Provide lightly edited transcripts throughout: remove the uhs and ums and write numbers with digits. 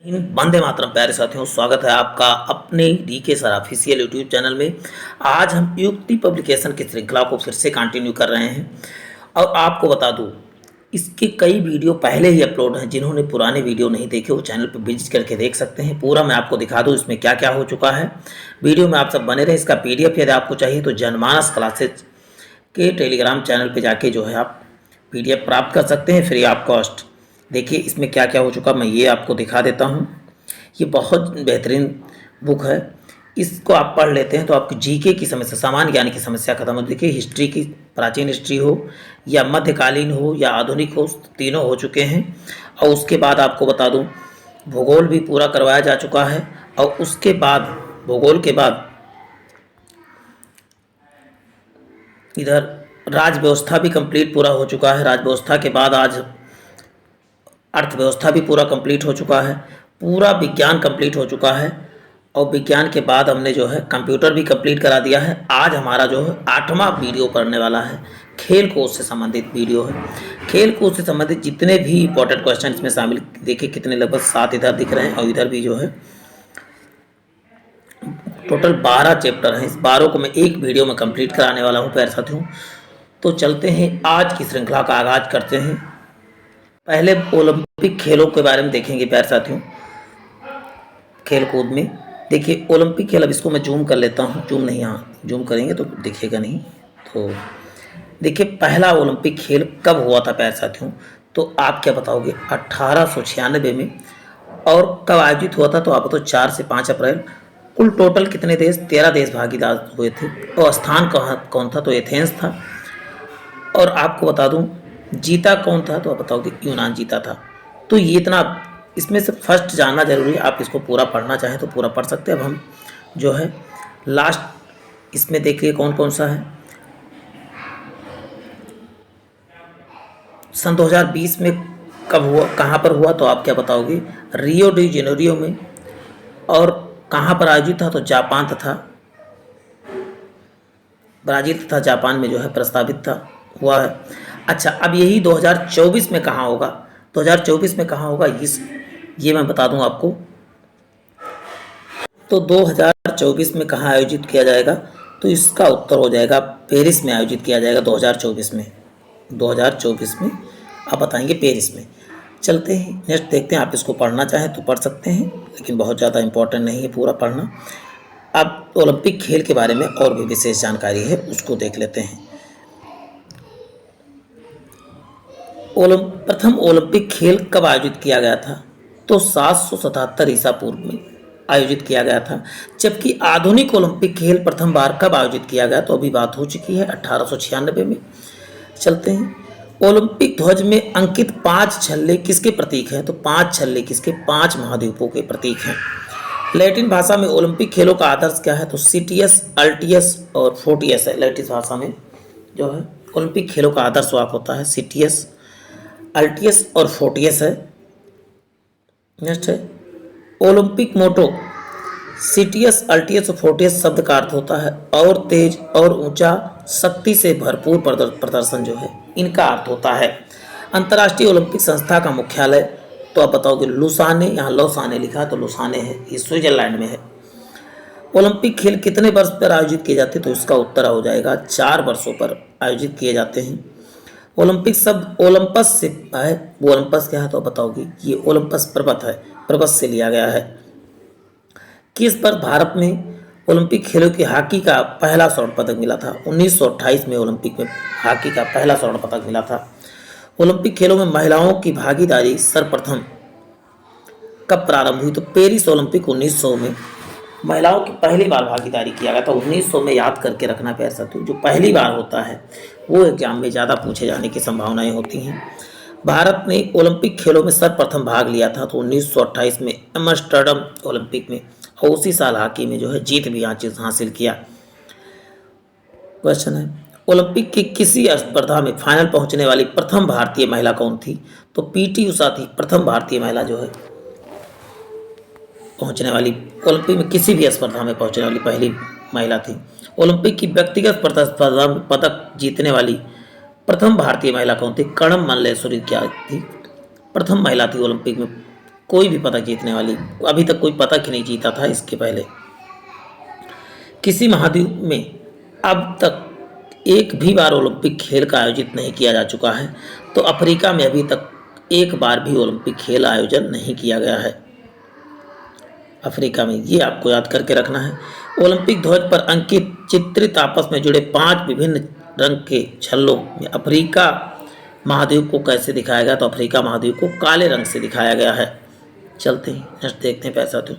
वंदे मातरम प्यारे साथियों, स्वागत है आपका अपने DK sir official YouTube channel में। आज हम युक्ति पब्लिकेशन की श्रृंखला को फिर से कंटिन्यू कर रहे हैं और आपको बता दूं, इसके कई वीडियो पहले ही अपलोड हैं। जिन्होंने पुराने वीडियो नहीं देखे वो चैनल पर विजिट करके देख सकते हैं। पूरा मैं आपको दिखा दूँ इसमें क्या क्या हो चुका है। वीडियो में आप सब बने रहे। इसका PDF यदि आपको चाहिए तो जनमानस क्लासेज के टेलीग्राम चैनल पर जाके जो है आप PDF प्राप्त कर सकते हैं फ्री ऑफ कॉस्ट। देखिए इसमें क्या क्या हो चुका, मैं ये आपको दिखा देता हूँ। ये बहुत बेहतरीन बुक है, इसको आप पढ़ लेते हैं तो आपकी जीके की समस्या, सामान्य ज्ञान की समस्या खत्म हो। देखिए हिस्ट्री की, प्राचीन हिस्ट्री हो या मध्यकालीन हो या आधुनिक हो, तीनों हो चुके हैं। और उसके बाद आपको बता दूं, भूगोल भी पूरा करवाया जा चुका है। और उसके बाद भूगोल के बाद इधर राज व्यवस्था भी कंप्लीट पूरा हो चुका है। राज व्यवस्था के बाद आज अर्थव्यवस्था भी पूरा कंप्लीट हो चुका है। पूरा विज्ञान कंप्लीट हो चुका है। और विज्ञान के बाद हमने जो है कंप्यूटर भी कंप्लीट करा दिया है। आज हमारा जो है 8वां वीडियो पढ़ने वाला है, खेल कूद से संबंधित वीडियो है। खेल कूद से संबंधित जितने भी इंपॉर्टेंट क्वेश्चन इसमें शामिल, देखिए कितने, लगभग 7 इधर दिख रहे हैं और इधर भी जो है टोटल 12 चैप्टर हैं। इस 12 को मैं एक वीडियो में कंप्लीट कराने वाला हूँ प्यारे साथियों। तो चलते हैं, आज की श्रृंखला का आगाज करते हैं। पहले ओलंपिक खेलों के बारे में देखेंगे प्यारे साथियों। खेल कूद में देखिए ओलंपिक खेल, अब इसको मैं जूम कर लेता हूँ। जूम नहीं, हाँ जूम करेंगे तो दिखेगा नहीं। तो देखिए पहला ओलंपिक खेल कब हुआ था प्यारे साथियों, तो आप क्या बताओगे? 1896 में। और कब आयोजित हुआ था, तो आप बताओ 4 से 5 अप्रैल। कुल टोटल कितने देश? 13 देश भागीदार हुए थे। और स्थान कौन था, तो एथेंस था। और आपको बता दूं जीता कौन था, तो आप बताओगे यूनान जीता था। तो ये इतना, इसमें से फर्स्ट जानना जरूरी है। आप इसको पूरा पढ़ना चाहें तो पूरा पढ़ सकते हैं। अब हम जो है लास्ट इसमें देखिए कौन कौन सा है। सन 2020 में कब हुआ, कहाँ पर हुआ, तो आप क्या बताओगे? रियो डी जेनेरियो में। और कहाँ पर आयोजित था, तो जापान तथा ब्राज़ील तथा जापान में जो है प्रस्तावित था, हुआ है। अच्छा, अब यही 2024 में कहाँ होगा? 2024 में कहाँ होगा ये मैं बता दूं आपको। तो 2024 में कहाँ आयोजित किया जाएगा, तो इसका उत्तर हो जाएगा पेरिस में आयोजित किया जाएगा 2024 में। 2024 में आप बताएंगे पेरिस में। चलते हैं नेक्स्ट देखते हैं। आप इसको पढ़ना चाहें तो पढ़ सकते हैं, लेकिन बहुत ज़्यादा इम्पोर्टेंट नहीं है पूरा पढ़ना। अब ओलंपिक खेल के बारे में और भी विशेष जानकारी है, उसको देख लेते हैं। प्रथम ओलंपिक खेल कब आयोजित किया गया था, तो 777 ईसा पूर्व में आयोजित किया गया था। जबकि आधुनिक ओलंपिक खेल प्रथम बार कब आयोजित किया गया, तो अभी बात हो चुकी है 1896 में। चलते हैं, ओलंपिक ध्वज में अंकित 5 छल्ले किसके प्रतीक हैं, तो 5 छल्ले किसके? 5 महाद्वीपों के प्रतीक हैं। लैटिन भाषा में ओलंपिक खेलों का आदर्श क्या है, तो सिटियस, अल्टियस और फोर्टियस है। लैटिन भाषा में जो है ओलंपिक खेलों का आदर्श वाक्य होता है सिटियस, अल्टियस और फोर्टियस है। नेक्स्ट है ओलंपिक मोटो। सिटियस, अल्टियस और फोर्टियस शब्द का अर्थ होता है और तेज और ऊंचा, शक्ति से भरपूर प्रदर्शन जो है, इनका अर्थ होता है। अंतर्राष्ट्रीय ओलंपिक संस्था का मुख्यालय, तो आप बताओगे लुसाने, यहाँ लौसाने लिखा तो लुसाने है, ये स्विट्जरलैंड में है। ओलंपिक खेल कितने वर्ष पर आयोजित किए जाते हैं, तो इसका उत्तर हो जाएगा 4 वर्षों पर आयोजित किए जाते हैं। ओलंपिक शब्द ओलंपस से है। वो ओलंपस क्या है, तो बताओगे ये ओलंपस पर्वत है, पर्वत से लिया गया है। किस पर भारत में ओलंपिक खेलों की हॉकी का पहला स्वर्ण पदक मिला था? 1928 में ओलंपिक में हॉकी का पहला स्वर्ण पदक मिला था। ओलंपिक खेलों में महिलाओं की भागीदारी सर्वप्रथम कब प्रारंभ हुई, तो पेरिस ओलंपिक 1900 में महिलाओं की पहली बार भागीदारी किया गया था। 1900 में याद करके रखना प्यारे साथियों, जो पहली बार होता है वो एग्जाम में ज़्यादा पूछे जाने की संभावनाएं होती हैं। भारत ने ओलंपिक खेलों में सर्वप्रथम भाग लिया था, तो 1928 में एम्स्टर्डम ओलंपिक में। और उसी साल हॉकी में जो है जीत भी हासिल किया। क्वेश्चन है ओलंपिक की किसी स्पर्धा में फाइनल पहुंचने वाली प्रथम भारतीय महिला कौन थी, तो PT उषा थी प्रथम भारतीय महिला जो है पहुंचने वाली, ओलंपिक में किसी भी स्पर्धा में पहुंचने वाली पहली महिला थी। ओलंपिक की व्यक्तिगत प्रतिस्पर्धा में पदक जीतने वाली प्रथम भारतीय महिला कौन थी? कर्णम मल्लेश्वरी क्या थी, प्रथम महिला थी ओलंपिक में कोई भी पदक जीतने वाली, अभी तक कोई पदक ही नहीं जीता था इसके पहले। किसी महाद्वीप में अब तक एक भी बार ओलंपिक खेल का आयोजित नहीं किया जा चुका है, तो अफ्रीका में अभी तक एक बार भी ओलंपिक खेल आयोजन नहीं किया गया है अफ्रीका में। ये आपको याद करके रखना है। ओलंपिक ध्वज पर अंकित चित्रित आपस में जुड़े 5 विभिन्न रंग के छल्लों में अफ्रीका महाद्वीप को कैसे दिखाया गया, तो अफ्रीका महाद्वीप को काले रंग से दिखाया गया है। चलते हैं नेक्स्ट देखते हैं पैसा। तो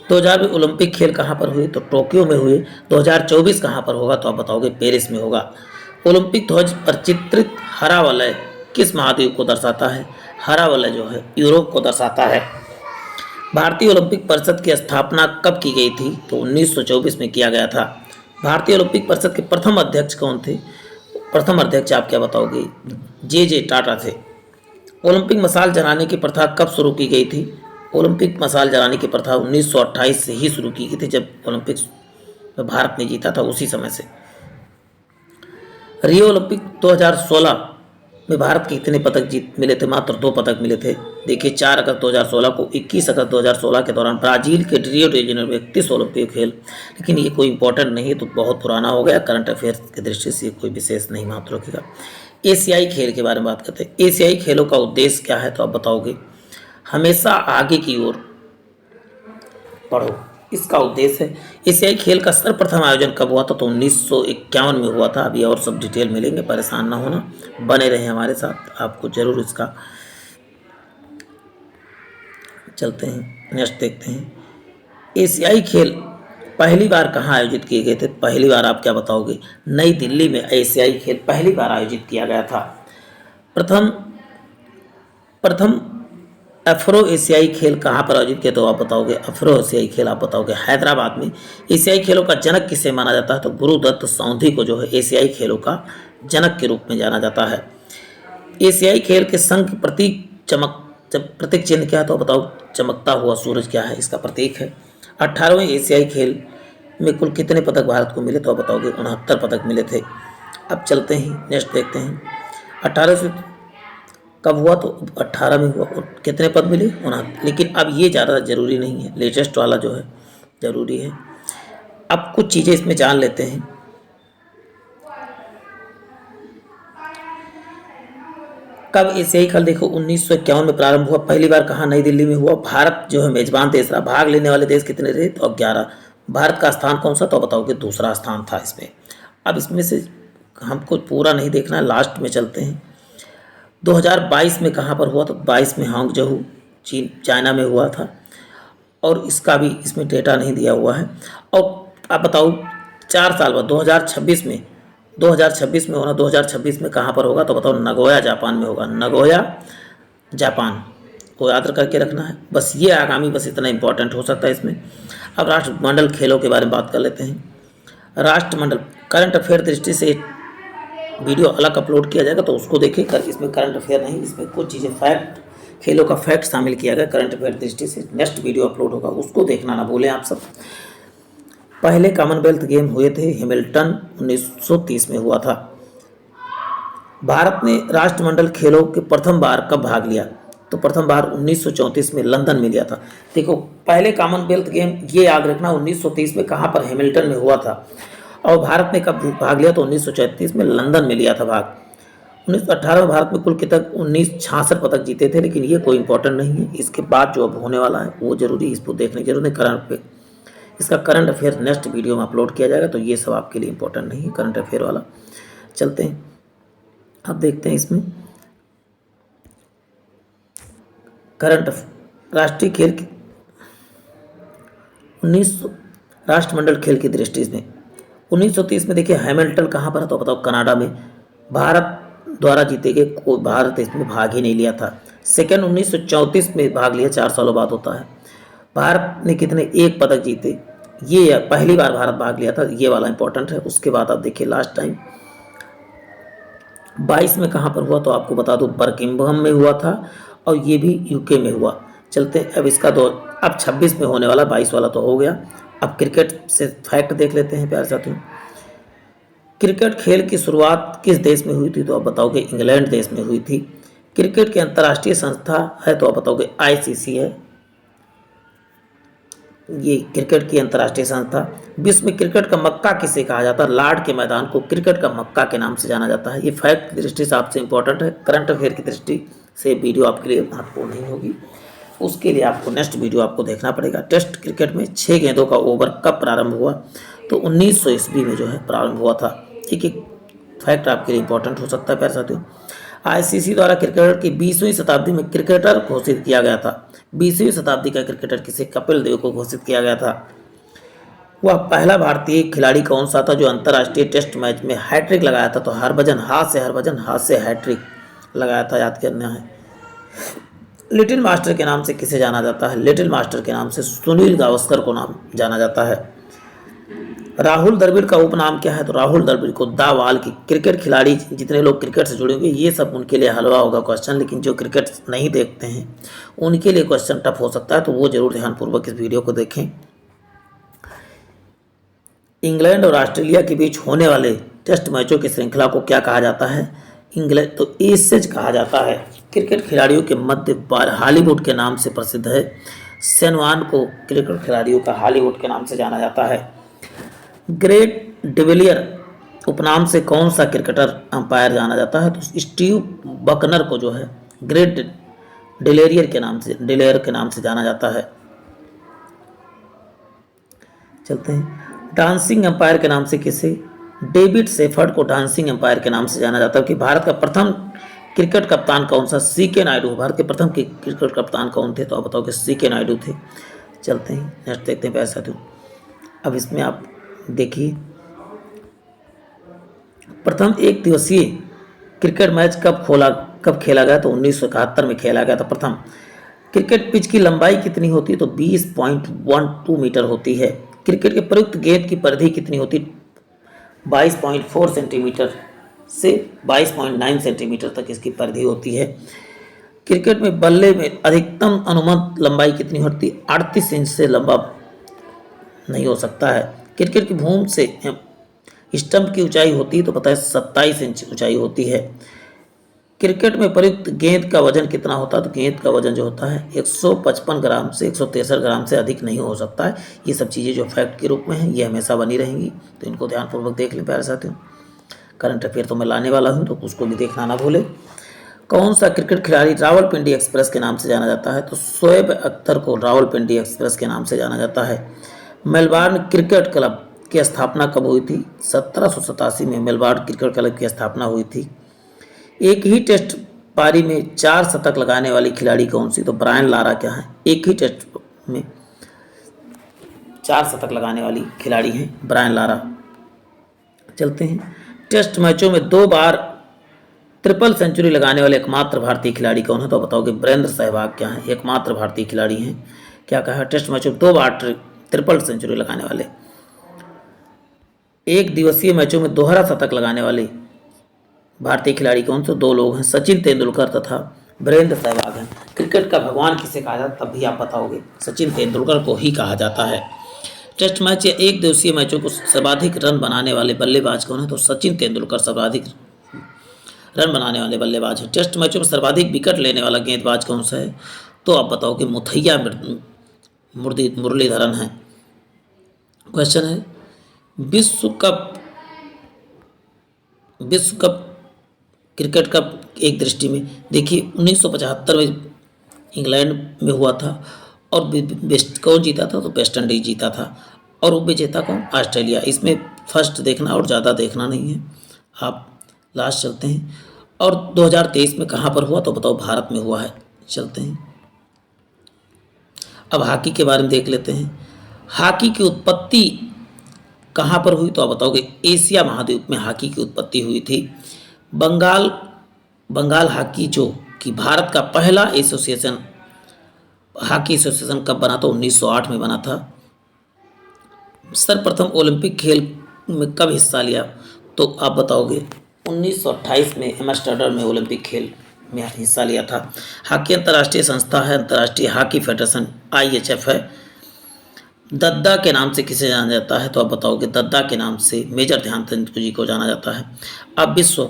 2000 में ओलंपिक खेल कहाँ पर हुए, तो टोक्यो में हुए। 2024 कहाँ पर होगा, तो आप बताओगे पेरिस में होगा। ओलंपिक ध्वज पर चित्रित हरा वलय किस महाद्वीप को दर्शाता है, हरा वलय जो है यूरोप को दर्शाता है। भारतीय ओलंपिक परिषद की स्थापना कब की गई थी, तो 1924 में किया गया था। भारतीय ओलंपिक परिषद के प्रथम अध्यक्ष कौन थे, प्रथम अध्यक्ष आप क्या बताओगे, जे टाटा थे। ओलंपिक मशाल जलाने की प्रथा कब शुरू की गई थी, ओलंपिक मशाल जलाने की प्रथा 1928 से ही शुरू की गई थी, जब ओलंपिक में भारत ने जीता था उसी समय से। रियो ओलंपिक 2016 में भारत के कितने पदक जीत मिले थे, मात्र 2 पदक मिले थे। देखिए 4 अगस्त 2016 को 21 अगस्त 2016 के दौरान ब्राजील के रियो डी जेनेरो में 31 ओलंपिक खेल, लेकिन ये कोई इंपॉर्टेंट नहीं है, तो बहुत पुराना हो गया, करंट अफेयर्स की दृष्टि से कोई विशेष नहीं मात्र रखेगा। एशियाई खेल के बारे में बात करते हैं। एशियाई खेलों का उद्देश्य क्या है, तो आप बताओगे हमेशा आगे की ओर बढ़ो, इसका उद्देश्य है। एशियाई खेल का सर्वप्रथम आयोजन कब हुआ था, तो 1951 में हुआ था। अभी और सब डिटेल मिलेंगे, परेशान ना होना, बने रहे हमारे साथ, आपको जरूर इसका। चलते हैं नेक्स्ट देखते हैं। एशियाई खेल पहली बार कहाँ आयोजित किए गए थे, पहली बार आप क्या बताओगे, नई दिल्ली में एशियाई खेल पहली बार आयोजित किया गया था। प्रथम अफ्रो एशियाई खेल कहाँ पर आयोजित किया, तो आप बताओगे अफ्रो एशियाई खेल आप बताओगे हैदराबाद में। एशियाई खेलों का जनक किसे माना जाता है, तो गुरुदत्त सौंधी को जो है एशियाई खेलों का जनक के रूप में जाना जाता है। एशियाई खेल के संघ प्रतीक चिन्ह क्या है, तो बताओ चमकता हुआ सूरज क्या है, इसका प्रतीक है। 18वें एशियाई खेल में कुल कितने पदक भारत को मिले, तो आप बताओगे 69 पदक मिले थे। अब चलते हैं नेक्स्ट देखते हैं। 18 से कब हुआ, तो 18 में हुआ, और कितने पद मिले, 69। लेकिन अब ये ज़्यादा जरूरी नहीं है, लेटेस्ट वाला जो है जरूरी है। अब कुछ चीज़ें इसमें जान लेते हैं। कब एशियाई खेल, देखो 1951 में प्रारंभ हुआ, पहली बार कहाँ, नई दिल्ली में हुआ। भारत जो है मेजबान देश रहा, भाग लेने वाले देश कितने रहे, तो 11। भारत का स्थान कौन सा, तो बताओगे दूसरा स्थान था इसमें। अब इसमें से हमको पूरा नहीं देखना है, लास्ट में चलते हैं। 2022 में कहाँ पर हुआ, तो 22 में हांगझोउ चीन चाइना में हुआ था, और इसका भी इसमें डेटा नहीं दिया हुआ है। और आप बताओ 4 साल बाद 2026 में होना, 2026 में कहाँ पर होगा, तो बताओ नगोया जापान में होगा, नगोया जापान को याद करके रखना है। बस ये आगामी बस इतना इंपॉर्टेंट हो सकता है इसमें। अब राष्ट्रमंडल खेलों के बारे में बात कर लेते हैं। राष्ट्रमंडल करंट अफेयर दृष्टि से वीडियो अलग अपलोड किया जाएगा, तो उसको देखें। इसमें करंट अफेयर नहीं, इसमें कुछ चीज़ें फैक्ट, खेलों का फैक्ट शामिल किया गया करंट अफेयर दृष्टि से। नेक्स्ट वीडियो अपलोड होगा, उसको देखना ना भूलें आप सब। पहले कॉमनवेल्थ गेम हुए थे हैमिल्टन, 1930 में हुआ था। भारत ने राष्ट्रमंडल खेलों के प्रथम बार कब भाग लिया, तो प्रथम बार 1934 में लंदन में लिया था। देखो पहले कॉमनवेल्थ गेम ये याद रखना 1930 में कहाँ पर, हैमिल्टन में हुआ था। और भारत ने कब भाग लिया, तो 1934 में लंदन में लिया था भाग। 1918 में भारत में कुल कितने 66 पदक जीते थे, लेकिन ये कोई इंपॉर्टेंट नहीं है। इसके बाद जो अब होने वाला है वो जरूरी, इसको देखने की जरूरत है। करंट पे इसका करंट अफेयर नेक्स्ट वीडियो में अपलोड किया जाएगा, तो ये सब आपके लिए इंपॉर्टेंट नहीं है करंट अफेयर वाला। चलते हैं अब देखते हैं इसमें करंट राष्ट्रीय खेल की 1900 राष्ट्रमंडल खेल की दृष्टि में 1930 में देखिए हैमिल्टन कहाँ पर है, तो बताओ कनाडा में। भारत द्वारा जीते गए, कोई भारत इसमें भाग ही नहीं लिया था। सेकेंड 1934 में भाग लिया, 4 सालों बाद होता है। भारत ने कितने 1 पदक जीते, ये पहली बार भारत भाग लिया था, ये वाला इंपॉर्टेंट है। उसके बाद आप देखिए लास्ट टाइम 22 में कहाँ पर हुआ, तो आपको बता दूं बर्किंघम में हुआ था, और ये भी यूके में हुआ। चलते अब इसका अब 26 में होने वाला, 22 वाला तो हो गया। अब क्रिकेट से फैक्ट देख लेते हैं प्यारे साथियों। क्रिकेट खेल की शुरुआत किस देश में हुई थी, तो आप बताओगे इंग्लैंड देश में हुई थी। क्रिकेट की अंतर्राष्ट्रीय संस्था है तो आप बताओगे आईसीसी है, ये क्रिकेट की अंतर्राष्ट्रीय संस्था। विश्व में क्रिकेट का मक्का किसे कहा जाता है? लॉर्ड के मैदान को क्रिकेट का मक्का के नाम से जाना जाता है। ये फैक्ट की दृष्टि से आपसे इंपॉर्टेंट है, करंट अफेयर की दृष्टि से वीडियो आपके लिए महत्वपूर्ण नहीं होगी, उसके लिए आपको नेक्स्ट वीडियो आपको देखना पड़ेगा। टेस्ट क्रिकेट में 6 गेंदों का ओवर कब प्रारंभ हुआ? तो 1900 ईस्वी में जो है प्रारंभ हुआ था। ठीक है, फैक्ट आपके लिए इंपॉर्टेंट हो सकता है प्यारे साथियों। आईसीसी द्वारा क्रिकेट की 20वीं शताब्दी में क्रिकेटर घोषित किया गया था। 20वीं शताब्दी का क्रिकेटर किसे? कपिल देव को घोषित किया गया था। वह पहला भारतीय खिलाड़ी कौन सा था जो अंतर्राष्ट्रीय टेस्ट मैच में हैट्रिक लगाया था? तो हरभजन हाथ से हैट्रिक लगाया था, याद करना है। लिटिल मास्टर के नाम से किसे जाना जाता है? लिटिल मास्टर के नाम से सुनील गावस्कर को नाम जाना जाता है। राहुल द्रविड़ का उपनाम क्या है? तो राहुल द्रविड़ को दा वाल की। क्रिकेट खिलाड़ी जितने लोग क्रिकेट से जुड़े होंगे ये सब उनके लिए हलवा होगा क्वेश्चन, लेकिन जो क्रिकेट नहीं देखते हैं उनके लिए क्वेश्चन टफ हो सकता है, तो वो जरूर ध्यानपूर्वक इस वीडियो को देखें। इंग्लैंड और ऑस्ट्रेलिया के बीच होने वाले टेस्ट मैचों की श्रृंखला को क्या कहा जाता है? इंग्लैंड तो एसेज कहा जाता है। क्रिकेट खिलाड़ियों के मध्य हॉलीवुड के नाम से प्रसिद्ध है। शेन को क्रिकेट खिलाड़ियों का हॉलीवुड के नाम से जाना जाता है। ग्रेट डिविलियर उपनाम से कौन सा क्रिकेटर अंपायर जाना जाता है? तो स्टीव बकनर को जो है ग्रेट डिलेरियर के नाम से जाना जाता है। चलते हैं, डांसिंग एम्पायर के नाम से किसे? डेविड सेफर्ड को डांसिंग एम्पायर के नाम से जाना जाता है। कि भारत का प्रथम क्रिकेट कप्तान कौन सा? सीके नायडू। भारत के प्रथम क्रिकेट कप्तान कौन थे? तो आप बताओ कि सीके नायडू थे। चलते हैं नेक्स्ट देखते हैं प्यारे साथियों। अब इसमें आप देखिए, प्रथम एक दिवसीय क्रिकेट मैच कब खेला गया? तो 1971 में खेला गया था प्रथम। क्रिकेट पिच की लंबाई कितनी होती है? तो 20.12 मीटर होती है। क्रिकेट के प्रयुक्त गेंद की परिधि कितनी होती? 22.4 सेंटीमीटर से 22.9 सेंटीमीटर तक इसकी परिधि होती है। क्रिकेट में बल्ले में अधिकतम अनुमत लंबाई कितनी होती है? 38 इंच से लंबा नहीं हो सकता है। क्रिकेट की भूमि से स्टंप की ऊंचाई होती है तो पता है 27 इंच ऊंचाई होती है। क्रिकेट में प्रयुक्त गेंद का वजन कितना होता है? तो गेंद का वजन जो होता है 155 ग्राम से 163 ग्राम से अधिक नहीं हो सकता है। ये सब चीज़ें जो फैक्ट के रूप में हैं ये हमेशा बनी रहेंगी, तो इनको ध्यानपूर्वक देख लें प्यारे साथियों। करंट अफेयर तो मैं लाने वाला हूँ, तो उसको भी देखना ना भूलें। कौन सा क्रिकेट खिलाड़ी रावलपिंडी एक्सप्रेस के नाम से जाना जाता है? तो शोएब अख्तर को रावलपिंडी एक्सप्रेस के नाम से जाना जाता है। मेलबर्न क्रिकेट क्लब की स्थापना कब हुई थी? 1787 में मेलबर्न क्रिकेट क्लब की स्थापना हुई थी। एक ही टेस्ट पारी में 4 शतक लगाने वाली खिलाड़ी कौन सी? तो ब्रायन लारा क्या है? एक ही टेस्ट में 4 शतक लगाने वाली खिलाड़ी हैं ब्रायन लारा। चलते हैं, टेस्ट मैचों में 2 बार ट्रिपल सेंचुरी लगाने वाले एकमात्र भारतीय खिलाड़ी कौन है? तो बताओगे वीरेंद्र सहवाग क्या है? एकमात्र भारतीय खिलाड़ी हैं। क्या कहा? टेस्ट मैचों में 2 बार ट्रिपल सेंचुरी लगाने वाले। एक दिवसीय मैचों में दोहरा शतक लगाने वाले भारतीय खिलाड़ी कौन से? 2 लोग हैं, सचिन तेंदुलकर तथा वीरेंद्र सहवाग हैं। क्रिकेट का भगवान किसे कहा जाता है? तब भी आप बताओगे सचिन तेंदुलकर को ही कहा जाता है। टेस्ट मैच या एक दिवसीय मैचों को सर्वाधिक रन बनाने वाले बल्लेबाज कौन है? तो सचिन तेंदुलकर सर्वाधिक रन बनाने वाले बल्लेबाज हैं। टेस्ट मैचों में सर्वाधिक विकेट लेने वाला गेंदबाज कौन सा है? तो आप बताओगे मुथैया मुरलीधरन है। क्वेश्चन है, विश्व कप क्रिकेट कप एक दृष्टि में देखिए 1975 में इंग्लैंड में हुआ था और कौन जीता था? तो वेस्ट इंडीज जीता था। और उपविजेता कौन? ऑस्ट्रेलिया। इसमें फर्स्ट देखना और ज़्यादा देखना नहीं है, आप लास्ट चलते हैं। और 2023 में कहाँ पर हुआ? तो बताओ भारत में हुआ है। चलते हैं, अब हॉकी के बारे में देख लेते हैं। हॉकी की उत्पत्ति कहाँ पर हुई? तो आप बताओगे एशिया महाद्वीप में हॉकी की उत्पत्ति हुई थी। बंगाल हॉकी जो कि भारत का पहला हॉकी एसोसिएशन कब बना? तो 1908 में बना था। सर्वप्रथम ओलंपिक खेल में कब हिस्सा लिया? तो आप बताओगे 1928 में एम्स्टर्डम में ओलंपिक खेल में हिस्सा लिया था। हॉकी अंतर्राष्ट्रीय संस्था है, अंतर्राष्ट्रीय हॉकी फेडरेशन IHF है। दद्दा के नाम से किसे जाना जाता है? तो आप बताओगे दद्दा के नाम से मेजर ध्यानचंद जी को जाना जाता है। अब विश्व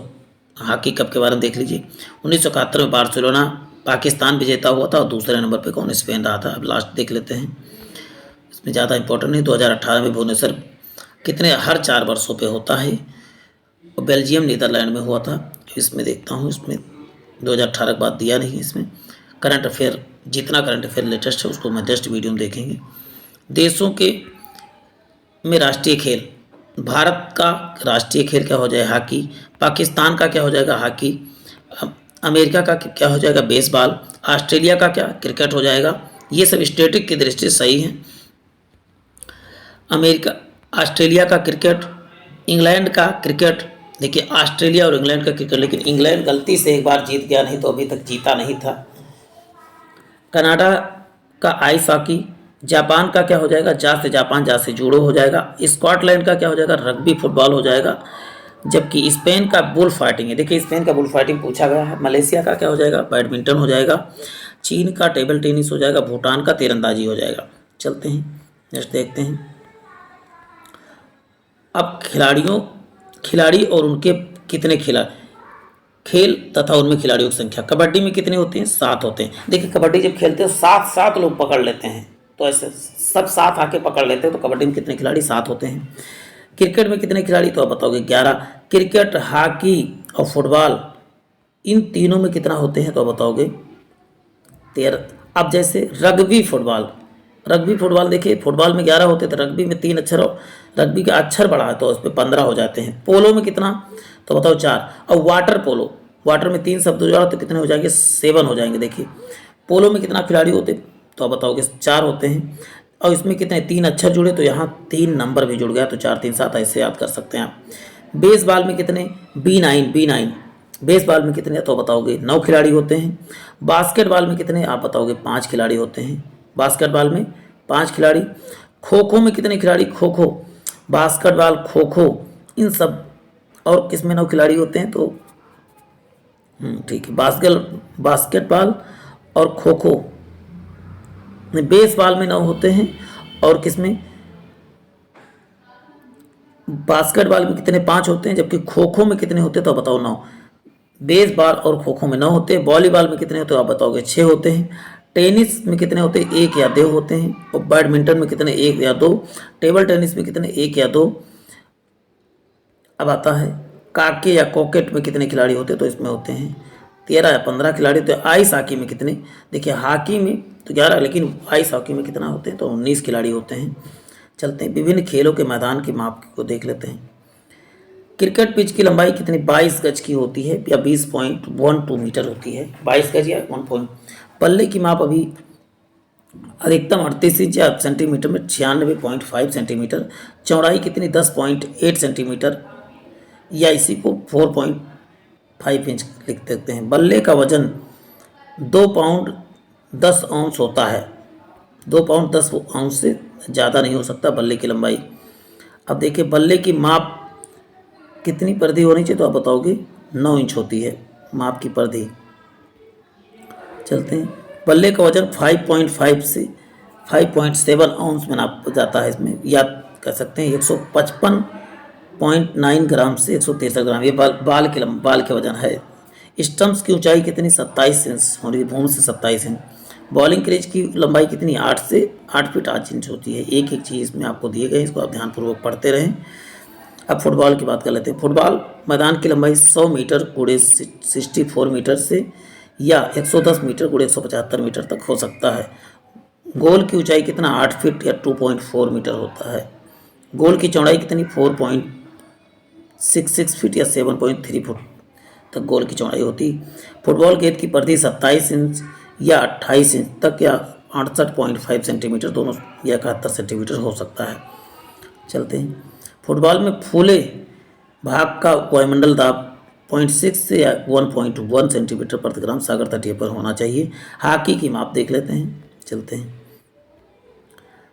हॉकी कप के बारे में देख लीजिए। 1971 में बार्सिलोना पाकिस्तान विजेता हुआ था और दूसरे नंबर पे कौन, स्पेन रहा था। अब लास्ट देख लेते हैं, इसमें ज़्यादा इंपॉर्टेंट नहीं। 2018 में भुवनेश्वर कितने हर 4 वर्षों पे होता है, और बेल्जियम नीदरलैंड में हुआ था। इसमें देखता हूँ, इसमें 2018 के बाद दिया नहीं है। इसमें करंट अफेयर, जितना करंट अफेयर लेटेस्ट है उसको मैं नेक्स्ट वीडियो में देखेंगे। देशों के में राष्ट्रीय खेल, भारत का राष्ट्रीय खेल क्या हो जाए, हॉकी। पाकिस्तान का क्या हो जाएगा, हॉकी। अमेरिका का क्या हो जाएगा, बेसबॉल। ऑस्ट्रेलिया का क्या, क्रिकेट हो जाएगा। ये सब स्टैटिक की दृष्टि से सही है। अमेरिका, ऑस्ट्रेलिया का क्रिकेट, इंग्लैंड का क्रिकेट। देखिए ऑस्ट्रेलिया और इंग्लैंड का क्रिकेट, लेकिन इंग्लैंड गलती से एक बार जीत गया, नहीं तो अभी तक जीता नहीं था। कनाडा का आइस हॉकी। जापान का क्या हो जाएगा, जा से जापान, जा से जूडो हो जाएगा। स्कॉटलैंड का क्या हो जाएगा, रग्बी फुटबॉल हो जाएगा। जबकि स्पेन का बुल फाइटिंग है, देखिए स्पेन का बुल फाइटिंग पूछा गया है। मलेशिया का क्या हो जाएगा, बैडमिंटन हो जाएगा। चीन का टेबल टेनिस हो जाएगा। भूटान का तीरंदाजी हो जाएगा। चलते हैं नेक्स्ट देखते हैं। अब खिलाड़ी और उनके कितने खेल तथा उनमें खिलाड़ियों की संख्या। कबड्डी में कितने होते हैं, 7 होते हैं। देखिए कबड्डी जब खेलते हैं 7 लोग पकड़ लेते हैं, तो ऐसे सब 7 आके पकड़ लेते हैं, तो कबड्डी में कितने खिलाड़ी, 7 होते हैं। क्रिकेट में कितने खिलाड़ी, तो आप बताओगे 11। क्रिकेट, हॉकी और फुटबॉल, इन तीनों में कितना होते हैं, तो आप बताओगे 13। अब जैसे रग्बी फुटबॉल देखिए, फुटबॉल में 11 होते थे, रग्बी में 3 अक्षर, रग्बी का अक्षर बड़ा है तो उस पर 15 हो जाते हैं। पोलो में कितना, तो बताओ 4। और वाटर पोलो, वाटर में 3 शब्द जोड़ा तो कितने हो जाएंगे, 7 हो जाएंगे। देखिए पोलो में कितना खिलाड़ी होते, तो आप बताओगे 4 होते हैं। और इसमें कितने, 3 अक्षर जुड़े तो यहाँ 3 नंबर भी जुड़ गया, तो 4 3 7 ऐसे याद कर सकते हैं आप। बेसबॉल में कितने, B9 बेसबॉल में कितने, तो बताओगे 9 खिलाड़ी होते हैं। बास्केटबॉल में कितने, आप बताओगे 5 खिलाड़ी होते हैं। बास्केटबॉल में 5 खिलाड़ी। खो खो में कितने खिलाड़ी, खो खो, बास्केटबॉल, खो खो, इन सब और किस में 9 खिलाड़ी होते हैं, तो ठीक है, बास्केटबॉल और खो खो। बेसबॉल में 9 होते हैं, और किस में, बास्केटबॉल में कितने, 5 होते हैं। जबकि खो खो में कितने होते हैं, तो आप बताओ 9। बेसबॉल और खो खो में 9 होते हैं। वॉलीबॉल में कितने होते हैं, आप बताओगे 6 होते हैं। टेनिस में कितने होते हैं, 1 या 2 होते हैं। और बैडमिंटन में कितने, 1 या 2। टेबल टेनिस में कितने, 1 या 2। अब आता है काके या कॉकेट में कितने खिलाड़ी होते हैं, तो इसमें होते हैं 13 या 15 खिलाड़ी। तो आइस हॉकी में कितने, देखिए हॉकी में तो 11, लेकिन आइस हॉकी में कितना होते हैं, तो 19 खिलाड़ी होते हैं। चलते हैं विभिन्न खेलों के मैदान की माप को देख लेते हैं। क्रिकेट पिच की लंबाई कितनी, 22 गज की होती है या 20.12 मीटर होती है, 22 गज या 1 बल्ले की माप अभी अधिकतम 38 इंच या सेंटीमीटर में 96.5 सेंटीमीटर। चौड़ाई कितनी, 10.8 सेंटीमीटर, या इसी को 4.5 इंच लिख देते हैं। बल्ले का वजन 2 पाउंड 10 औंस होता है। 2 पाउंड 10 औंस से ज़्यादा नहीं हो सकता बल्ले की लंबाई। अब देखिए बल्ले की माप कितनी परिधि होनी चाहिए, तो आप बताओगे 9 इंच होती है माप की परिधि। चलते हैं, बल्ले का वजन 5.5 से 5.7 औंस में नापा जाता है। इसमें याद कर सकते हैं 155.9 ग्राम से 163 ग्राम, ये बाल के वजन है। स्टम्प्स की ऊंचाई कितनी, 27 इंच होनी, भूमि से 27 इंच। बॉलिंग क्रीज की लंबाई कितनी, 8 से 8 फीट 8 इंच होती है। एक एक चीज़ इसमें आपको दिए गए, इसको आप ध्यानपूर्वक पढ़ते रहें। अब फुटबॉल की बात कर लेते हैं। फुटबॉल मैदान की लंबाई 100 मीटर गुणे 64 मीटर से या 110 मीटर गुणे 175 मीटर तक हो सकता है। गोल की ऊंचाई कितना, 8 फीट या 2.4 मीटर होता है। गोल की चौड़ाई कितनी, 4.66 फीट या 7.3 फुट तक गोल की चौड़ाई होती। फुटबॉल गेंद की परिधि 27 इंच या 28 इंच तक या 68.5 सेंटीमीटर दोनों या 71 सेंटीमीटर हो सकता है। चलते हैं, फुटबॉल में फूले भाग का वायुमंडल दाब 0.6 से या 1.1 सेंटीमीटर प्रति ग्राम सागर तटीय पर होना चाहिए। हॉकी की माप देख लेते हैं। चलते हैं,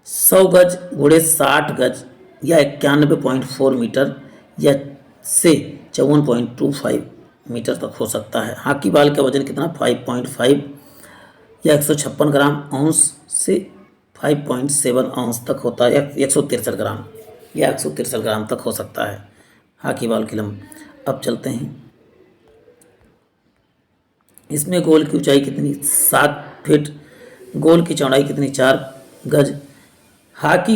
100 गज गुणे 60 गज या 91.4 मीटर या से 54.25 मीटर तक हो सकता है। हॉकी बॉल का वजन कितना, 5.5 या 156 ग्राम औंस से 5.7 औंस तक होता है, या 163 ग्राम या 163 ग्राम तक हो सकता है हॉकी बॉल की लंबाई। अब चलते हैं, इसमें गोल की ऊंचाई कितनी, 7 फीट। गोल की चौड़ाई कितनी, 4 गज। हॉकी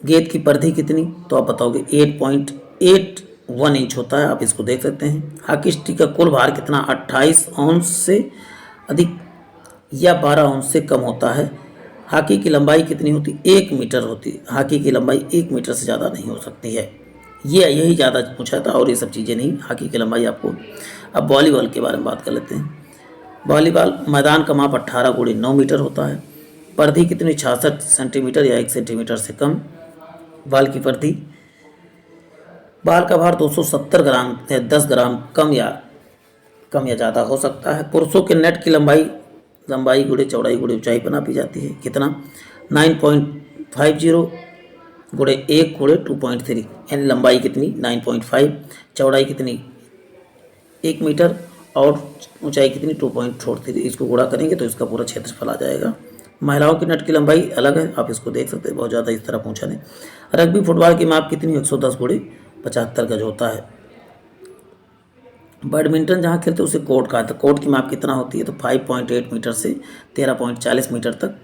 गेंद की परिधि कितनी, तो आप बताओगे 8.81 इंच होता है, आप इसको देख सकते हैं। हॉकी स्टिक का कुल भार कितना, 28 औंस से अधिक या 12 औंस से कम होता है। हॉकी की लंबाई कितनी होती, 1 मीटर होती है। हॉकी की लंबाई 1 मीटर से ज़्यादा नहीं हो सकती है। यही ज़्यादा पूछा था और ये सब चीज़ें नहीं, हॉकी की लंबाई आपको। अब वॉलीबॉल के बारे में बात कर लेते हैं। वॉलीबॉल मैदान का माप 18x9 मीटर होता है। परिधि कितनी, 66 सेंटीमीटर या 1 सेंटीमीटर से कम। बाल की परिधि, बाल का भार 270 ग्राम या 10 ग्राम कम या ज़्यादा हो सकता है। पुरुषों के नेट की लंबाई गुणे चौड़ाई गुणे ऊंचाई पर नापी जाती है। कितना, 9.50 गुणे 1 गुणे 2.3, यानी लंबाई कितनी 9.5, चौड़ाई कितनी 1 मीटर और ऊंचाई कितनी 2.43। इसको गुणा करेंगे तो इसका पूरा क्षेत्रफल आ जाएगा। महिलाओं की नट की लंबाई अलग है, आप इसको देख सकते हैं, बहुत ज़्यादा इस तरह पूछा नहीं। रग्बी फुटबॉल की माप कितनी, 110 गुणे 75 गज होता है। बैडमिंटन जहाँ खेलते हैं उसे कोर्ट कहा था। कोर्ट की माप कितना होती है, तो 5.8 मीटर से 13.40 मीटर तक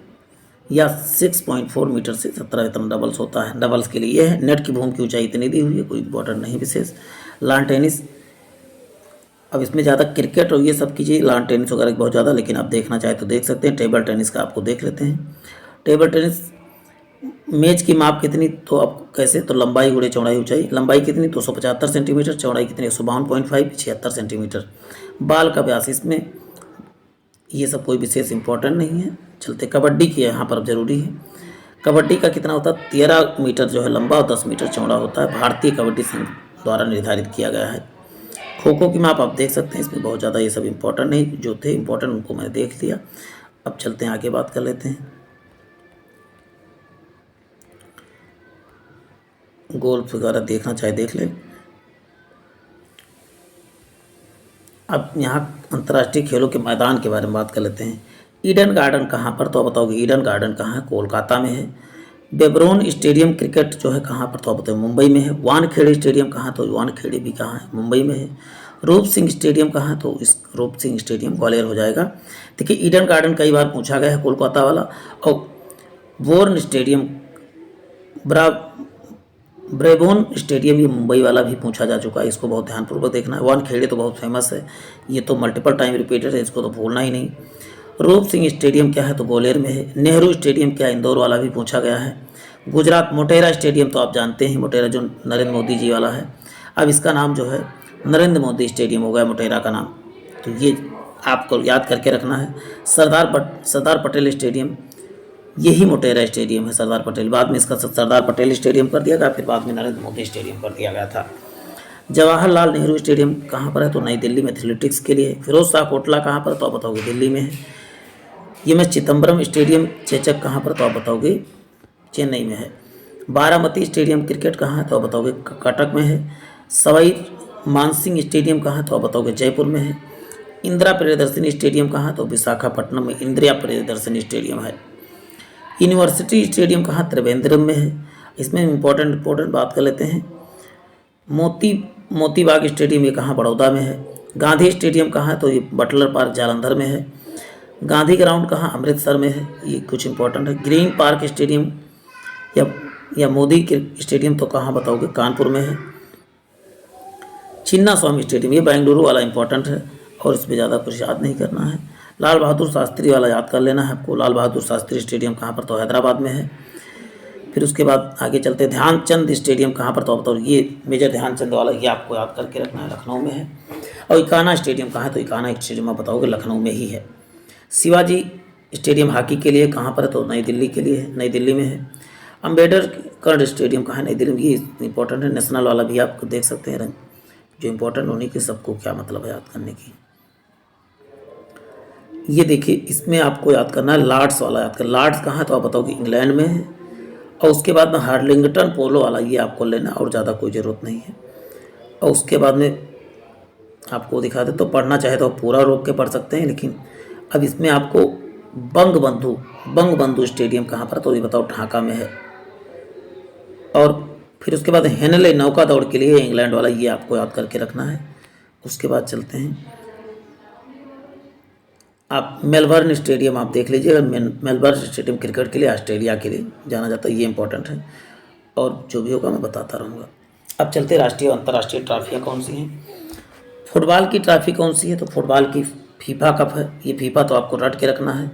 या 6.4 मीटर से 17 इतना डबल्स होता है। डबल्स के लिए है। नेट की भूमि की ऊंचाई इतनी दी हुई है, कोई इंपॉर्टेंट नहीं विशेष। लॉन टेनिस, अब इसमें ज़्यादा क्रिकेट और ये सब कीजिए, लॉन टेनिस वगैरह बहुत ज़्यादा, लेकिन आप देखना चाहे तो देख सकते हैं। टेबल टेनिस का आपको देख लेते हैं। टेबल टेनिस मेज की माप कितनी, तो आप कैसे, तो लंबाई गुणे चौड़ाई ऊंचाई। लंबाई कितनी 275 सेंटीमीटर, चौड़ाई कितनी 152.5, 76 सेंटीमीटर। बाल का व्यास, इसमें ये सब कोई विशेष इंपॉर्टेंट नहीं है। चलते कबड्डी की यहाँ पर जरूरी है। कबड्डी का कितना होता है, 13 मीटर जो है लंबा और 10 मीटर चौड़ा होता है। भारतीय कबड्डी संघ द्वारा निर्धारित किया गया है। खो खो की माप आप देख सकते हैं, इसमें बहुत ज़्यादा ये सब इंपॉर्टेंट नहीं, जो थे इंपॉर्टेंट उनको मैंने देख लिया। अब चलते हैं आगे बात कर लेते हैं। गोल्फ वगैरह देखना चाहे देख लें। अब यहाँ अंतर्राष्ट्रीय खेलों के मैदान के बारे में बात कर लेते हैं। ईडन गार्डन कहाँ पर, तो आप बताओगे ईडन गार्डन कहाँ है, कोलकाता में है। बेब्रोन स्टेडियम क्रिकेट जो है कहाँ पर, तो आप बताओगे मुंबई में है। वानखेड़े स्टेडियम कहाँ, तो वानखेड़े भी कहाँ है, मुंबई में है। रूप सिंह स्टेडियम कहाँ है, तो इस रूप सिंह स्टेडियम ग्वालियर हो जाएगा। देखिए ईडन गार्डन कई बार पूछा गया है, कोलकाता वाला। और बोर्न स्टेडियम, ब्रा ब्रेबोन स्टेडियम, ये मुंबई वाला भी पूछा जा चुका है, इसको बहुत ध्यानपूर्वक देखना है। वानखेड़े तो बहुत फेमस है, ये तो मल्टीपल टाइम रिपीटेड है, इसको तो भूलना ही नहीं। रूप सिंह स्टेडियम क्या है, तो ग्वालियर में है। नेहरू स्टेडियम क्या है, इंदौर वाला भी पूछा गया है। गुजरात मोटेरा स्टेडियम तो आप जानते हैं, मोटेरा जो नरेंद्र मोदी जी वाला है। अब इसका नाम जो है नरेंद्र मोदी स्टेडियम हो गया मोटेरा का नाम, तो ये आपको याद करके रखना है। सरदार पटेल स्टेडियम, यही मोटेरा स्टेडियम है, सरदार पटेल। बाद में इसका सरदार पटेल स्टेडियम कर दिया गया, फिर बाद में नरेंद्र मोदी स्टेडियम कर दिया गया था। जवाहरलाल नेहरू स्टेडियम कहाँ पर है, तो नई दिल्ली में एथलेटिक्स के लिए। फिरोज शाह कोटला कहाँ पर, तो आप बताओगे दिल्ली में है। ये मैं चिदम्बरम स्टेडियम चेचक कहाँ पर, तो आप बताओगे चेन्नई में है। बारामती स्टेडियम क्रिकेट कहाँ है, तो आप बताओगे कटक में है। सवाई मानसिंह स्टेडियम कहाँ है, तो आप बताओगे जयपुर में है। इंदिरा प्रियदर्शनी स्टेडियम कहाँ है, तो विशाखापट्टनम में इंदिरा प्रियदर्शनी स्टेडियम है। यूनिवर्सिटी स्टेडियम कहाँ, त्रिवेंद्रम में है। इसमें इंपॉर्टेंट बात कर लेते हैं। मोती बाग स्टेडियम ये कहाँ, बड़ौदा में है। गांधी स्टेडियम कहाँ है, तो ये बटलर पार्क जालंधर में है। गांधी ग्राउंड कहाँ, अमृतसर में है, ये कुछ इंपॉर्टेंट है। ग्रीन पार्क स्टेडियम या मोदी के स्टेडियम तो कहाँ बताओगे, कानपुर में है। चिन्ना स्वामी स्टेडियम ये बेंगलुरु वाला इंपॉर्टेंट है, और इस पर ज़्यादा कुछ याद नहीं करना है। लाल बहादुर शास्त्री वाला याद कर लेना है आपको। लाल बहादुर शास्त्री स्टेडियम कहाँ पर, तो हैदराबाद में है। फिर उसके बाद आगे चलते हैं। ध्यानचंद स्टेडियम कहाँ पर, तो बताओ ये मेजर ध्यानचंद वाला, ये आपको याद करके रखना है, लखनऊ में है। और इकाना स्टेडियम कहाँ है, तो इकाना स्टेडियम आप बताओगे लखनऊ में ही है। शिवाजी स्टेडियम हॉकी के लिए कहाँ पर है, तो नई दिल्ली के लिए है, नई दिल्ली में है। अम्बेडकर स्टेडियम कहाँ है, नई दिल्ली में, ये इंपॉर्टेंट है। नेशनल वाला भी आप देख सकते हैं, जो इंपॉर्टेंट होने की सबको क्या मतलब है याद करने की। ये देखिए इसमें आपको याद करना है, लॉर्ड्स वाला याद कर। लॉर्ड्स कहाँ है, तो आप बताओगे इंग्लैंड में है। और उसके बाद में हार्लिंगटन पोलो वाला, ये आपको लेना, और ज़्यादा कोई ज़रूरत नहीं है। और उसके बाद में आपको दिखा दे, तो पढ़ना चाहे तो पूरा रोक के पढ़ सकते हैं, लेकिन अब इसमें आपको बंगबंधु स्टेडियम कहाँ पर, तो ये बताओ ढाका में है। और फिर उसके बाद हेनले नौका दौड़ के लिए इंग्लैंड वाला, ये आपको याद करके रखना है। उसके बाद चलते हैं आप मेलबर्न स्टेडियम आप देख लीजिएगा, मेलबर्न स्टेडियम क्रिकेट के लिए ऑस्ट्रेलिया के लिए जाना जाता है, ये इंपॉर्टेंट है। और जो भी होगा मैं बताता रहूँगा। अब चलते राष्ट्रीय और अंतर्राष्ट्रीय ट्रॉफियाँ कौन सी हैं। फुटबॉल की ट्रॉफी कौन सी है, तो फुटबॉल की फीफा कप है। ये फीफा तो आपको रट के रखना है।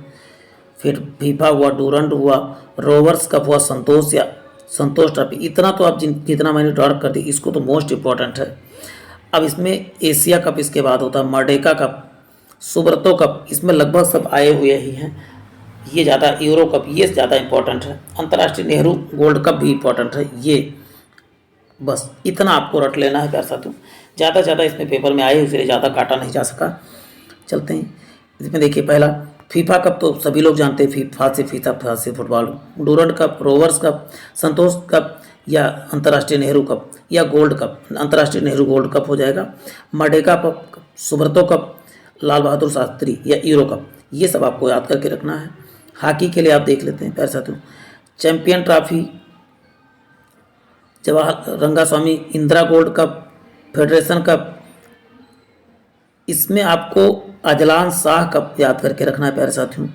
फिर फीफा हुआ, डूरंड हुआ, रोवर्स कप हुआ, संतोष ट्रॉफी, इतना तो आप जितना मैंने ड्रॉ कर दी, इसको तो मोस्ट इंपॉर्टेंट है। अब इसमें एशिया कप इसके बाद होता है, मर्डेका कप, सुब्रतो कप, इसमें लगभग सब आए हुए ही हैं। ये ज़्यादा, यूरो कप ये ज़्यादा इंपॉर्टेंट है। अंतर्राष्ट्रीय नेहरू गोल्ड कप भी इंपॉर्टेंट है। ये बस इतना आपको रट लेना है प्यार साथियों। ज़्यादा से ज़्यादा इसमें पेपर में आए, इसलिए ज़्यादा काटा नहीं जा सका। चलते हैं इसमें। देखिए पहला फीफा कप तो सभी लोग जानते हैं, फीफा से football, Durand cup, Rovers cup, Santosh cup या अंतर्राष्ट्रीय नेहरू कप या गोल्ड कप, अंतर्राष्ट्रीय नेहरू गोल्ड कप हो जाएगा। Merdeka cup, Subroto cup, Lal Bahadur Shastri या यूरो कप, ये सब आपको याद करके रखना है। हॉकी के लिए आप देख लेते हैं प्यार साथियों, champion trophy, Jawahar Rangaswamy Indira gold cup, federation cup, इसमें आपको अजलान शाह कप याद करके रखना है प्यारे साथियों।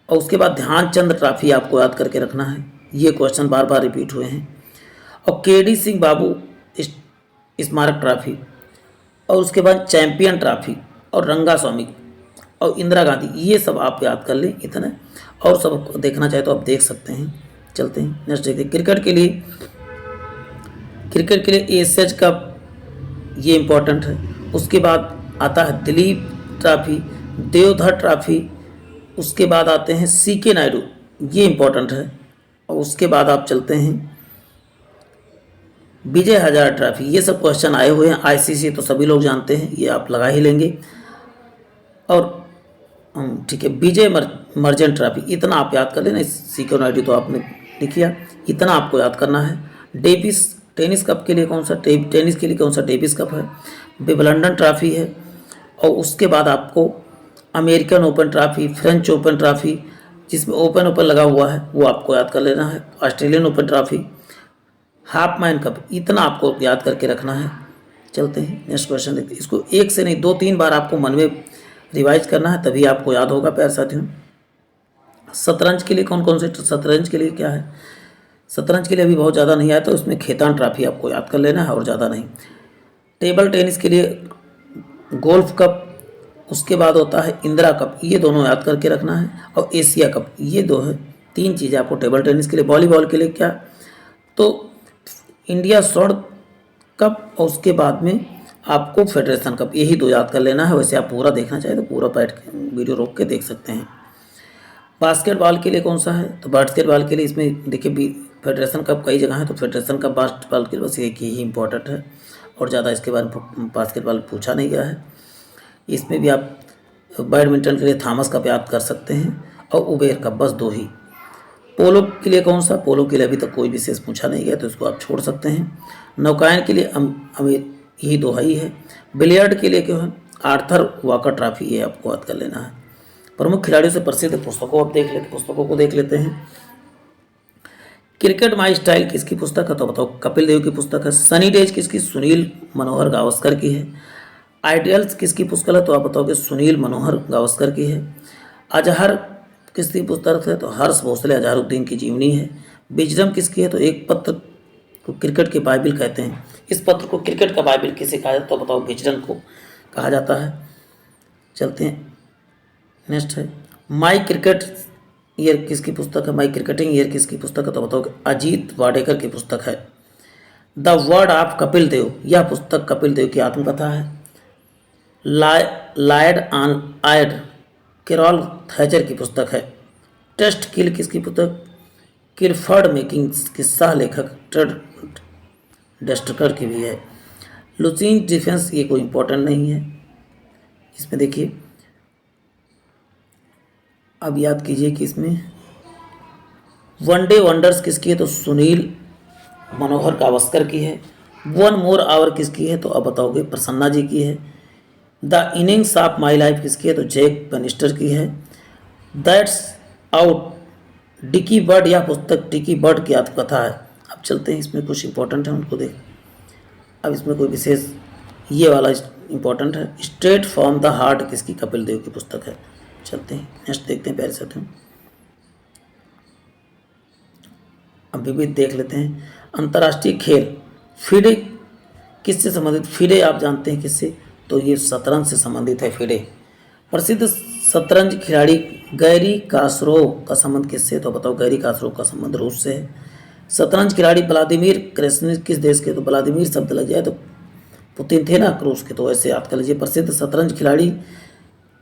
और उसके बाद ध्यानचंद ट्रॉफी आपको याद करके रखना है, ये क्वेश्चन बार बार रिपीट हुए हैं। और केडी सिंह बाबू स्मारक ट्रॉफी, और उसके बाद चैंपियन ट्रॉफी और रंगास्वामी और इंदिरा गांधी, ये सब आप याद कर लें इतने। और सब देखना चाहे तो आप देख सकते हैं। चलते हैं नेक्स्ट देखते हैं। क्रिकेट के लिए एशेज कप, ये इम्पोर्टेंट है। उसके बाद आता है दिलीप ट्रॉफी, देवधर ट्रॉफी, उसके बाद आते हैं सीके नायडू, ये इम्पोर्टेंट है। और उसके बाद आप चलते हैं विजय हजारे ट्रॉफी, ये सब क्वेश्चन आए हुए हैं। आईसीसी तो सभी लोग जानते हैं, ये आप लगा ही लेंगे। और ठीक है, विजय मर्चेंट ट्रॉफी, इतना आप याद कर लेना। सीके नायडू तो आपने लिखिया, इतना आपको याद करना है। डेविस टेनिस कप के लिए कौन सा, टेनिस के लिए कौन सा डेविस कप है, विंबलडन ट्रॉफी है। और उसके बाद आपको American open trophy, French open trophy, जिसमें ओपन लगा हुआ है, वो आपको याद कर लेना है। Australian open trophy, half man cup, इतना आपको याद करके रखना है। चलते हैं नेक्स्ट क्वेश्चन देखते हैं। इसको एक से नहीं 2-3 बार आपको मन में रिवाइज करना है, तभी आपको याद होगा प्यार साथियों। शतरंज के लिए कौन कौन से, शतरंज के लिए क्या है, शतरंज के लिए अभी बहुत ज़्यादा नहीं आया, तो उसमें खेतान ट्रॉफी आपको याद कर लेना है और ज़्यादा नहीं। टेबल टेनिस के लिए गोल्फ कप, उसके बाद होता है इंदिरा कप, ये दोनों याद करके रखना है। और एशिया कप, ये दो है, 3 चीज़ें आपको टेबल टेनिस के लिए। वॉलीबॉल के लिए क्या, तो इंडिया स्वर्ण कप, और उसके बाद में आपको फेडरेशन कप, यही 2 याद कर लेना है। वैसे आप पूरा देखना चाहें तो पूरा बैठ के वीडियो रोक के देख सकते हैं। बास्केटबॉल के लिए कौन सा है, तो बास्केटबॉल के लिए इसमें देखिए फेडरेशन कप कई जगह है, तो फेडरेशन कप बास्केटबॉल के लिए बस एक ही इंपॉर्टेंट है, और ज़्यादा इसके बारे में बास्केटबॉल पूछा नहीं गया है। इसमें भी आप बैडमिंटन के लिए थॉमस कप याद कर सकते हैं और उबेर कप, बस 2 ही। पोलो के लिए कौन सा, पोलो के लिए अभी तक कोई विशेष पूछा नहीं गया, तो इसको आप छोड़ सकते हैं। नौकायन के लिए यही 2 ही है। बिलियर्ड के लिए क्यों है, आर्थर वाकर ट्रॉफी, ये आपको याद कर लेना है। प्रमुख खिलाड़ियों से प्रसिद्ध पुस्तकों पुस्तकों को देख लेते हैं। क्रिकेट माई स्टाइल किसकी पुस्तक है, तो बताओ कपिल देव की पुस्तक है। सनी डेज किसकी, सुनील मनोहर गावस्कर की है। आइडियल्स किसकी पुस्तक है, तो आप बताओगे सुनील मनोहर गावस्कर की है। अजहर किसकी पुस्तक है, तो हर्ष भोसले अजहरुद्दीन की जीवनी है। विजडम किसकी है, तो एक पत्र को क्रिकेट के बाइबिल कहते हैं। इस पत्र को क्रिकेट का बाइबिल किसे कहा जाता है, तो बताओ विजडम को कहा जाता है। चलते हैं नेक्स्ट है माई क्रिकेट ईयर किसकी पुस्तक है, माई क्रिकेटिंग ईयर किसकी पुस्तक है, तो बताओ अजीत वाडेकर की पुस्तक है। The word of Kapil Dev, यह पुस्तक कपिल देव की आत्मकथा है। लायड ऑन आयड कैरोल थैचर की पुस्तक है। टेस्ट किल किसकी पुस्तक, किलफर्ड मेकिंग के सह लेखक ट्रेड डेस्टकर की भी है। लुसीन डिफेंस, ये कोई इंपॉर्टेंट नहीं है। इसमें देखिए अब याद कीजिए कि इसमें वनडे वंडर्स किसकी है, तो सुनील मनोहर गावस्कर की है। 1 मोर आवर किसकी है, तो अब बताओगे प्रसन्ना जी की है। The innings of my life किसकी है, तो जैक पेनिस्टर की है। दैट्स आउट डिकी बर्ड, यह पुस्तक डिकी बर्ड की आत्मकथा है। अब चलते हैं, इसमें कुछ इंपॉर्टेंट है उनको देख। अब इसमें कोई विशेष, ये वाला इंपॉर्टेंट है। स्ट्रेट फ्रॉम द हार्ट किसकी, कपिल देव की पुस्तक है। चलते हैं नेक्स्ट देखते हैं प्यारे साथियों। अब विविध देख लेते हैं। अंतर्राष्ट्रीय खेल फिडे किससे संबंधित? फिडे आप जानते हैं किससे? तो ये शतरंज से संबंधित है फिडे। प्रसिद्ध शतरंज खिलाड़ी गैरी कास्परोव का संबंध किससे? तो बताओ, गैरी कास्परोव का संबंध रूस से है। शतरंज खिलाड़ी व्लादिमीर क्रेस्निक किस देश के? तो व्लादिमीर शब्द लग जाए तो पुतिन थे ना रूस के, तो ऐसे याद कर लीजिए। प्रसिद्ध शतरंज खिलाड़ी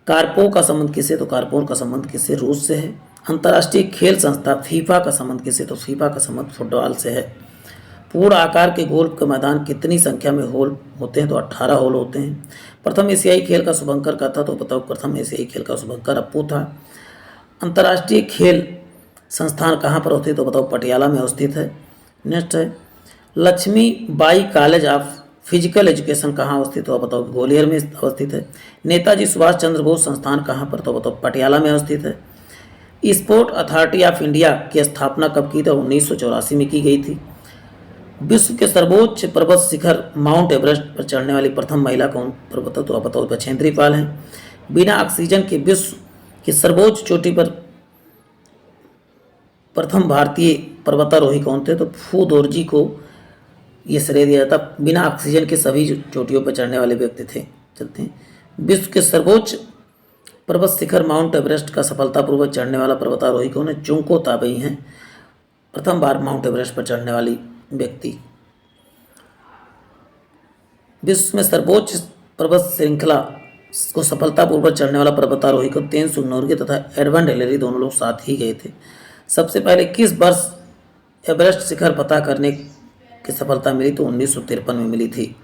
कार्पोव का संबंध किससे? तो कार्पोव का संबंध किससे? रूस से है। अंतर्राष्ट्रीय खेल संस्था फीफा का संबंध किससे? तो फीफा का संबंध फुटबॉल से है। पूर्ण आकार के गोल्फ के मैदान कितनी संख्या में होल होते हैं? तो 18 होल होते हैं। प्रथम एशियाई खेल का शुभंकर का था? तो बताओ, प्रथम एशियाई खेल का शुभंकर अप्पू था। अंतर्राष्ट्रीय खेल संस्थान कहाँ पर होते हैं? तो बताओ, पटियाला में अवस्थित है। नेक्स्ट है, Lakshmi Bai college of physical education कहाँ अवस्थित? तो बताओ, ग्वालियर में अवस्थित है। नेताजी सुभाष चंद्र बोस संस्थान कहाँ पर? तो बताओ, पटियाला में अवस्थित है। स्पोर्ट अथॉरिटी ऑफ इंडिया की स्थापना कब की? तो 1984 में की गई थी। विश्व के सर्वोच्च पर्वत शिखर माउंट एवरेस्ट पर चढ़ने वाली प्रथम महिला कौन? पर्वत? तो आप बताओ, बछेंद्री पाल हैं। बिना ऑक्सीजन के विश्व की सर्वोच्च चोटी पर प्रथम भारतीय पर्वतारोही कौन थे? तो फू दोरजी को ये श्रेय दिया जाता। बिना ऑक्सीजन के सभी चोटियों पर चढ़ने वाले व्यक्ति थे। चलते हैं, विश्व के सर्वोच्च पर्वत शिखर माउंट एवरेस्ट का सफलतापूर्वक चढ़ने वाला पर्वतारोही कौन है? जुंको ताबेई हैं, प्रथम बार माउंट एवरेस्ट पर चढ़ने वाली व्यक्ति। विश्व में सर्वोच्च पर्वत श्रृंखला को सफलतापूर्वक चढ़ने वाला पर्वतारोही को तेनसुंग नोर्गे तथा एडमंड हिलेरी दोनों लोग साथ ही गए थे। सबसे पहले किस वर्ष एवरेस्ट शिखर पता करने की सफलता मिली? तो 1953 में मिली थी।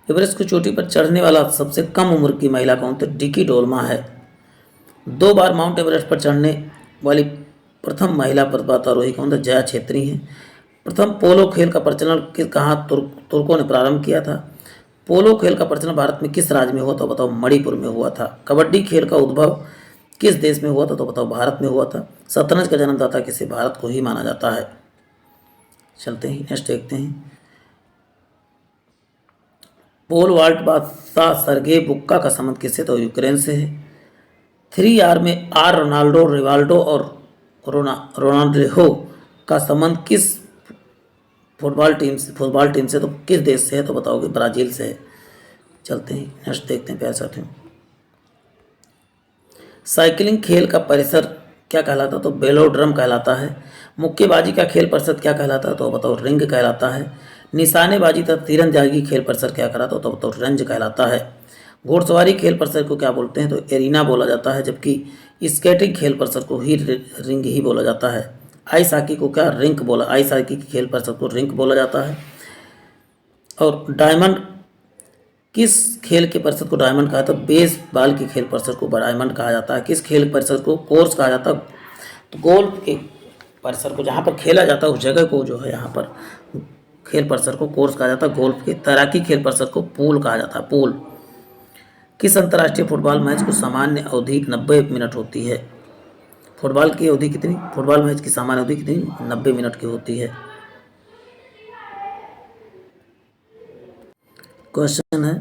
एवरेस्ट की चोटी पर चढ़ने वाला सबसे कम उम्र की महिला कौन थे? डिकी डोल्मा है। 2 बार माउंट एवरेस्ट पर चढ़ने वाली प्रथम महिला पर्वतारोही कौन थे? जया छेत्री हैं। प्रथम पोलो खेल का प्रचलन कहाँ तुर्कों ने प्रारंभ किया था? पोलो खेल का प्रचलन भारत में किस राज्य में हुआ? तो बताओ, मणिपुर में हुआ था। कबड्डी खेल का उद्भव किस देश में हुआ था? तो बताओ, भारत में हुआ था। शतरंज का जन्मदाता किसे? भारत को ही माना जाता है। चलते हैं नेक्स्ट देखते हैं। पोल वाल्ट बादशाह सर्गे बुक्का का संबंध किससे? तो यूक्रेन से है। 3R में आर रोनाल्डो, रिवाल्डो और रोनाल्डो का संबंध किस फुटबॉल टीम से? तो किस देश से है? तो बताओगे, ब्राज़ील से है। चलते हैं नेक्स्ट देखते हैं प्यारे साथियों। साइकिलिंग खेल का परिसर क्या कहलाता? तो वेलोड्रम कहलाता है। मुक्केबाजी का खेल परिसर क्या कहलाता है? तो बताओ, रिंग कहलाता है। निशानेबाजी तथा तीरंदाजी खेल परिसर क्या कहलाता है? तो बताओ, रेंज कहलाता है। घोड़सवारी खेल परिसर को क्या बोलते हैं? तो एरिना बोला जाता है, जबकि स्केटिंग खेल परिसर को ही रिंग ही बोला जाता है। आइस हॉकी को क्या? रिंक बोला। आइस हॉकी के खेल परिसर को रिंक बोला जाता है। और डायमंड किस खेल के परिसर को डायमंड कहा जाता है? बेसबॉल के खेल परिसर को डायमंड कहा जाता है। किस खेल परिसर को कोर्स कहा जाता है? तो गोल्फ के परिसर को, जहाँ पर खेला जाता है उस जगह को जो है यहाँ पर खेल परिसर को कोर्स कहा जाता है। गोल्फ के तैराकी खेल परिसर को पूल कहा जाता है, पूल। किस अंतर्राष्ट्रीय फुटबॉल मैच को सामान्य अवधि 90 मिनट होती है? फुटबॉल की अवधि कितनी? फुटबॉल मैच की सामान्य अवधि कितनी? 90 मिनट की होती है। क्वेश्चन है,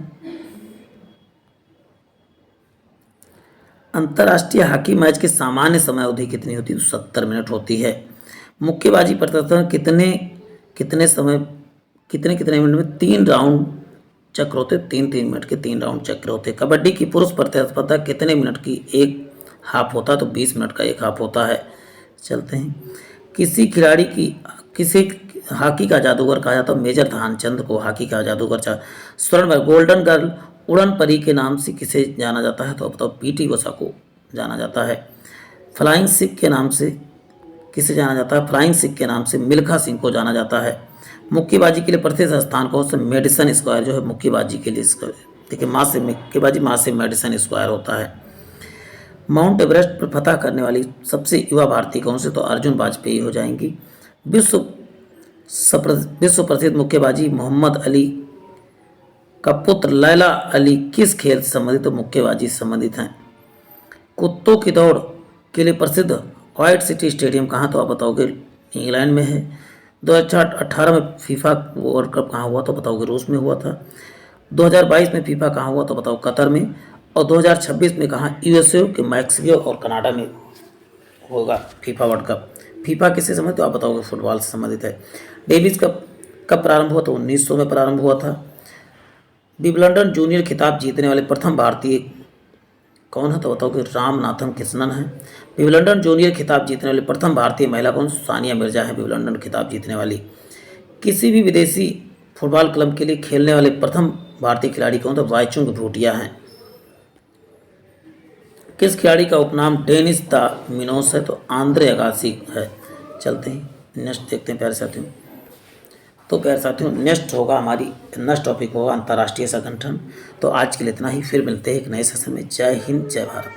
अंतर्राष्ट्रीय हॉकी मैच की सामान्य समय अवधि कितनी होती है? 70 मिनट होती है। मुक्केबाजी प्रदर्शन कितने मिनट में 3 राउंड चक्र होते? 3 मिनट के 3 राउंड चक्र होते। कबड्डी की पुरुष प्रतिस्पर्धा कितने मिनट की एक हाफ होता है? तो 20 मिनट का एक हाफ होता है। चलते हैं, किसी हॉकी का जादूगर कहा जाता है? मेजर ध्यानचंद को हॉकी का जादूगर स्वर्ण गोल्डन गर्ल उड़न परी के नाम से किसे जाना जाता है? तो बताओ, पीटी उषा को जाना जाता है। फ्लाइंग सिख के नाम से किसे जाना जाता है? फ्लाइंग सिख के नाम से मिल्खा सिंह को जाना जाता है। मुक्केबाजी के लिए प्रसिद्ध स्थान कौन सा? मेडिसन स्क्वायर जो है मुक्केबाजी के लिए, देखिए मुक्केबाजी से मेडिसन स्क्वायर होता है। माउंट एवरेस्ट पर फतह करने वाली सबसे युवा भारतीय कौन से? तो अर्जुन वाजपेयी हो जाएंगी। विश्व प्रसिद्ध मुक्केबाजी मोहम्मद अली का पुत्र लैला अली किस खेल से संबंधित? तो मुक्केबाजी से संबंधित हैं। कुत्तों की दौड़ के लिए प्रसिद्ध व्हाइट सिटी स्टेडियम कहाँ? तो आप बताओगे, इंग्लैंड में है। 2018 में फीफा वर्ल्ड कप कहाँ हुआ? तो बताओगे, रूस में हुआ था। 2022 में फीफा कहाँ हुआ? तो बताओ, कतर में। और 2026 में कहाँ, यूएसए के मैक्सिको और कनाडा में होगा फीफा वर्ल्ड कप। फीफा किससे संबंधित, तो आप बताओगे, फुटबॉल से संबंधित है। डेविस कप कब प्रारंभ हुआ, तो 1900 में प्रारंभ हुआ था। विंबलडन जूनियर खिताब जीतने वाले प्रथम भारतीय कौन है, तो बताओ कि रामनाथन कृष्णन है। विंबलडन जूनियर खिताब जीतने वाली प्रथम भारतीय महिला कौन, सानिया मिर्जा है विंबलडन खिताब जीतने वाली। किसी भी विदेशी फुटबॉल क्लब के लिए खेलने वाले प्रथम भारतीय खिलाड़ी कौन, तो वाईचुंग भूटिया हैं। किस खिलाड़ी का उपनाम डेनिस द मिनोस है, तो आंद्रे अगासी है। चलते हैं नेक्स्ट देखते हैं प्यारे साथियों। तो प्यारे साथियों, नेक्स्ट टॉपिक होगा अंतर्राष्ट्रीय संगठन। तो आज के लिए इतना ही, फिर मिलते हैं एक नए सेशन में। जय हिंद, जय भारत।